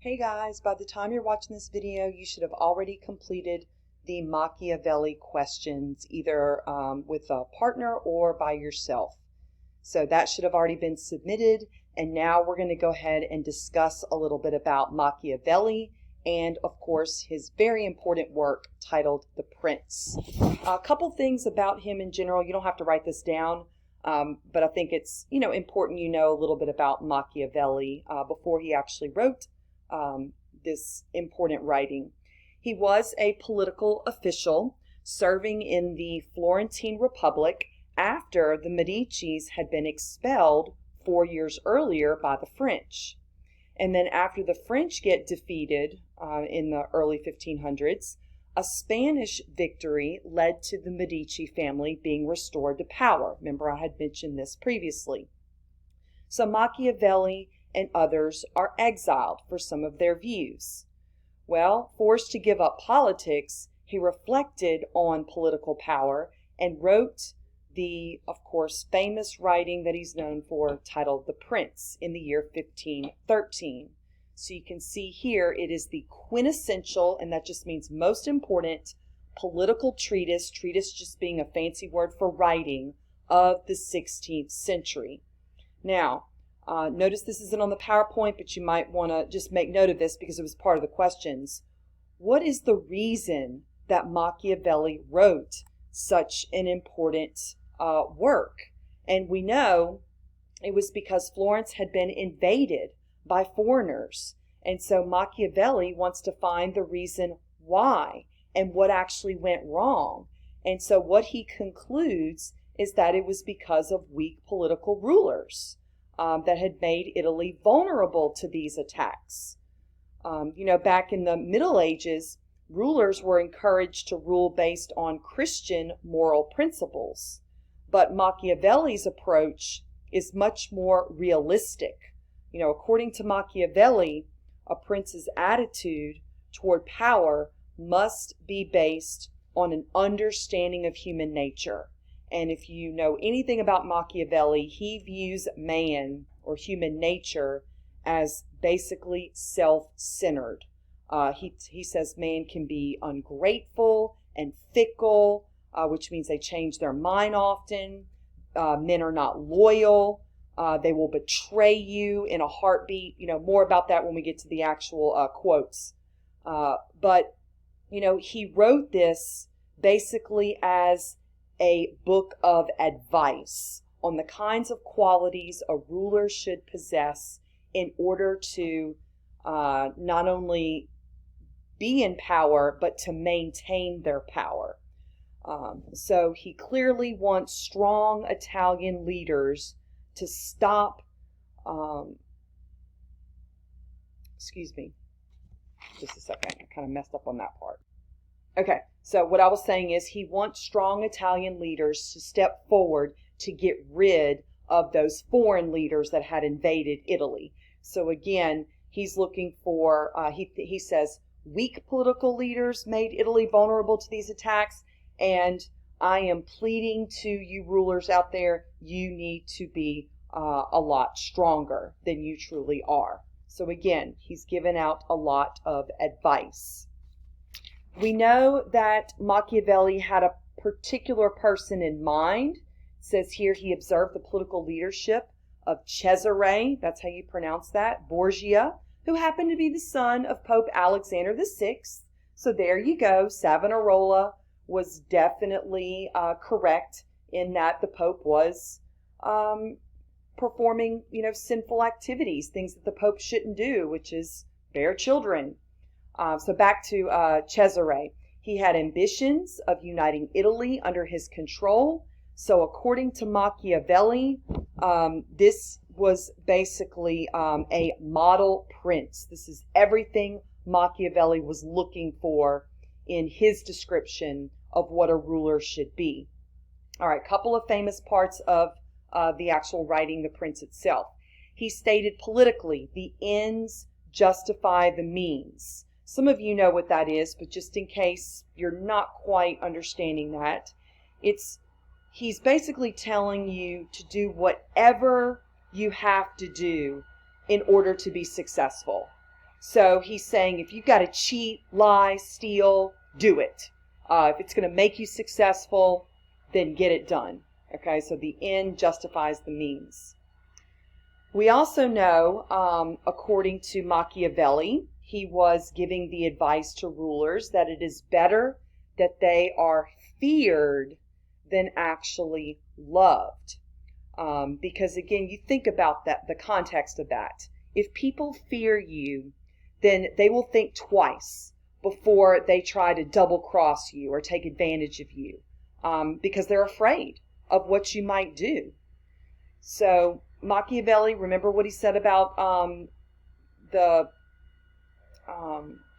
Hey guys, by the time you're watching this video, you should have already completed the Machiavelli questions, either with a partner or by yourself. So that should have already been submitted, and now we're going to go ahead and discuss a little bit about Machiavelli and, of course, his very important work titled The Prince. A couple things about him in general. You don't have to write this down, but I think it's important you know a little bit about Machiavelli before he actually wrote this important writing. He was a political official serving in the Florentine Republic after the Medicis had been expelled 4 years earlier by the French. And then after the French get defeated in the early 1500s, a Spanish victory led to the Medici family being restored to power. Remember, I had mentioned this previously. So Machiavelli and others are exiled for some of their views. Well, forced to give up politics, he reflected on political power and wrote the, of course, famous writing that he's known for titled The Prince in the year 1513. So you can see here it is the quintessential, and that just means most important, political treatise just being a fancy word for writing, of the 16th century. Now, notice this isn't on the PowerPoint, but you might want to just make note of this because it was part of the questions. What is the reason that Machiavelli wrote such an important work? And we know it was because Florence had been invaded by foreigners. And so Machiavelli wants to find the reason why and what actually went wrong. And so what he concludes is that it was because of weak political rulers that had made Italy vulnerable to these attacks. Back in the Middle Ages, rulers were encouraged to rule based on Christian moral principles. But Machiavelli's approach is much more realistic. According to Machiavelli, a prince's attitude toward power must be based on an understanding of human nature. And if you know anything about Machiavelli, he views man or human nature as basically self-centered. He says man can be ungrateful and fickle, which means they change their mind often. Men are not loyal. They will betray you in a heartbeat. More about that when we get to the actual quotes. But he wrote this basically as a book of advice on the kinds of qualities a ruler should possess in order to not only be in power, but to maintain their power. So he clearly wants strong Italian leaders to stop, excuse me, just a second, I kind of messed up on that part. Okay, so what I was saying is he wants strong Italian leaders to step forward to get rid of those foreign leaders that had invaded Italy. So again, he's looking for, he says, weak political leaders made Italy vulnerable to these attacks, and I am pleading to you rulers out there, you need to be a lot stronger than you truly are. So again, he's given out a lot of advice. We know that Machiavelli had a particular person in mind. It says here he observed the political leadership of Cesare, that's how you pronounce that, Borgia, who happened to be the son of Pope Alexander VI. So there you go. Savonarola was definitely correct in that the Pope was performing, sinful activities, things that the Pope shouldn't do, which is bear children. So back to Cesare. He had ambitions of uniting Italy under his control. So according to Machiavelli, this was basically a model prince. This is everything Machiavelli was looking for in his description of what a ruler should be. All right, couple of famous parts of the actual writing, The Prince itself. He stated politically, the ends justify the means. Some of you know what that is, but just in case you're not quite understanding that, he's basically telling you to do whatever you have to do in order to be successful. So he's saying if you've got to cheat, lie, steal, do it. If it's going to make you successful, then get it done. Okay, so the end justifies the means. We also know, according to Machiavelli, he was giving the advice to rulers that it is better that they are feared than actually loved. Because again, you think about that, the context of that. If people fear you, then they will think twice before they try to double cross you or take advantage of you, because they're afraid of what you might do. So Machiavelli, remember what he said about the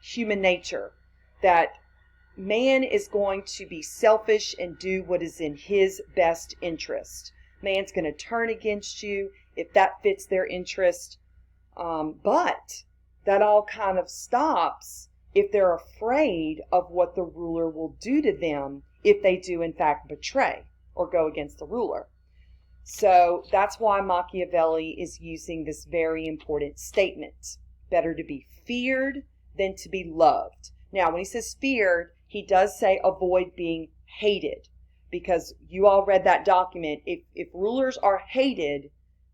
human nature, that man is going to be selfish and do what is in his best interest. Man's going to turn against you if that fits their interest. But that all kind of stops if they're afraid of what the ruler will do to them if they do in fact betray or go against the ruler. So that's why Machiavelli is using this very important statement. Better to be feared than to be loved. Now, when he says feared, he does say avoid being hated. Because you all read that document. If rulers are hated,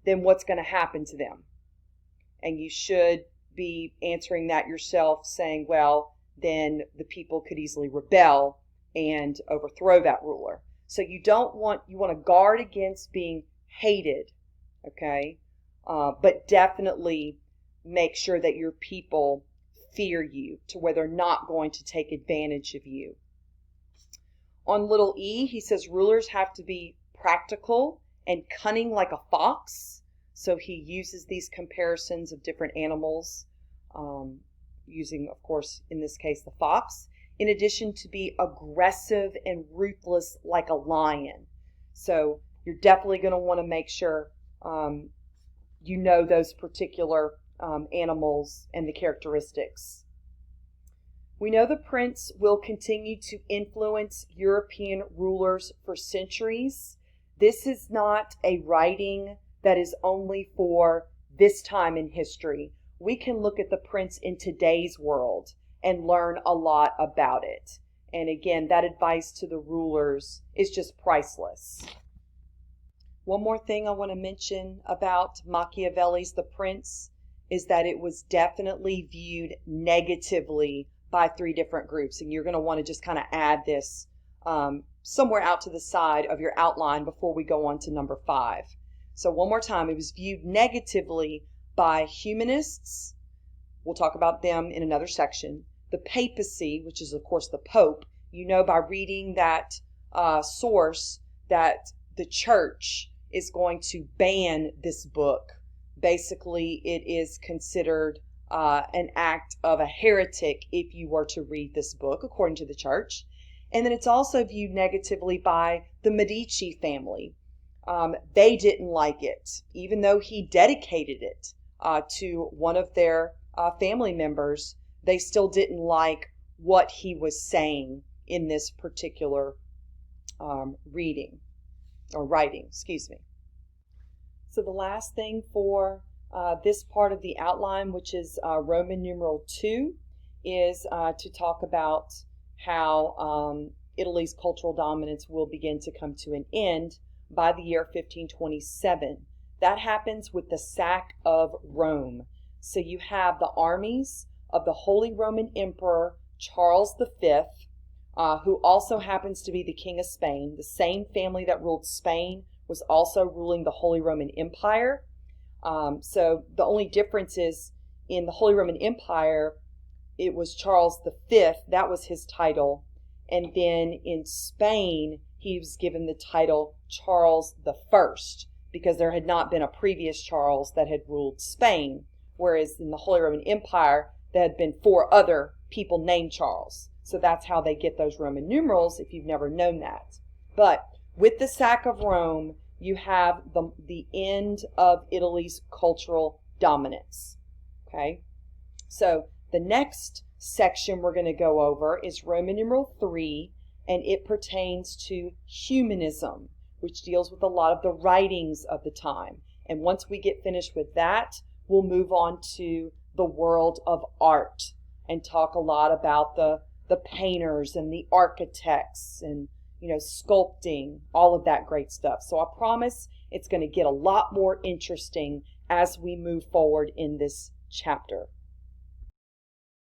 then what's going to happen to them? And you should be answering that yourself, saying, well, then the people could easily rebel and overthrow that ruler. So you want to guard against being hated, okay? But definitely make sure that your people fear you to where they're not going to take advantage of you. On little e, he says rulers have to be practical and cunning like a fox. So he uses these comparisons of different animals, using, of course, in this case, the fox, in addition to be aggressive and ruthless like a lion. So you're definitely going to want to make sure you know those particular animals and the characteristics. We know the prince will continue to influence European rulers for centuries. This is not a writing that is only for this time in history. We can look at the prince in today's world and learn a lot about it. And again, that advice to the rulers is just priceless. One more thing I want to mention about Machiavelli's The Prince is that it was definitely viewed negatively by 3 different groups. And you're going to want to just kind of add this somewhere out to the side of your outline before we go on to number 5. So one more time, it was viewed negatively by humanists. We'll talk about them in another section. The papacy, which is of course the Pope. You know by reading that source that the church is going to ban this book. Basically, it is considered an act of a heretic if you were to read this book, according to the church. And then it's also viewed negatively by the Medici family. They didn't like it, even though he dedicated it to one of their family members. They still didn't like what he was saying in this particular writing, excuse me. So the last thing for this part of the outline, which is Roman numeral 2, is to talk about how Italy's cultural dominance will begin to come to an end by the year 1527. That happens with the sack of Rome. So you have the armies of the Holy Roman Emperor Charles V, who also happens to be the King of Spain. The same family that ruled Spain was also ruling the Holy Roman Empire. So the only difference is in the Holy Roman Empire, it was Charles V, that was his title. And then in Spain, he was given the title Charles I, because there had not been a previous Charles that had ruled Spain. Whereas in the Holy Roman Empire, there had been 4 other people named Charles. So that's how they get those Roman numerals, if you've never known that. But with the sack of Rome, you have the end of Italy's cultural dominance. Okay? So the next section we're going to go over is Roman numeral 3, and it pertains to humanism, which deals with a lot of the writings of the time. And once we get finished with that, we'll move on to the world of art and talk a lot about the painters and the architects and, sculpting, all of that great stuff. So I promise it's going to get a lot more interesting as we move forward in this chapter.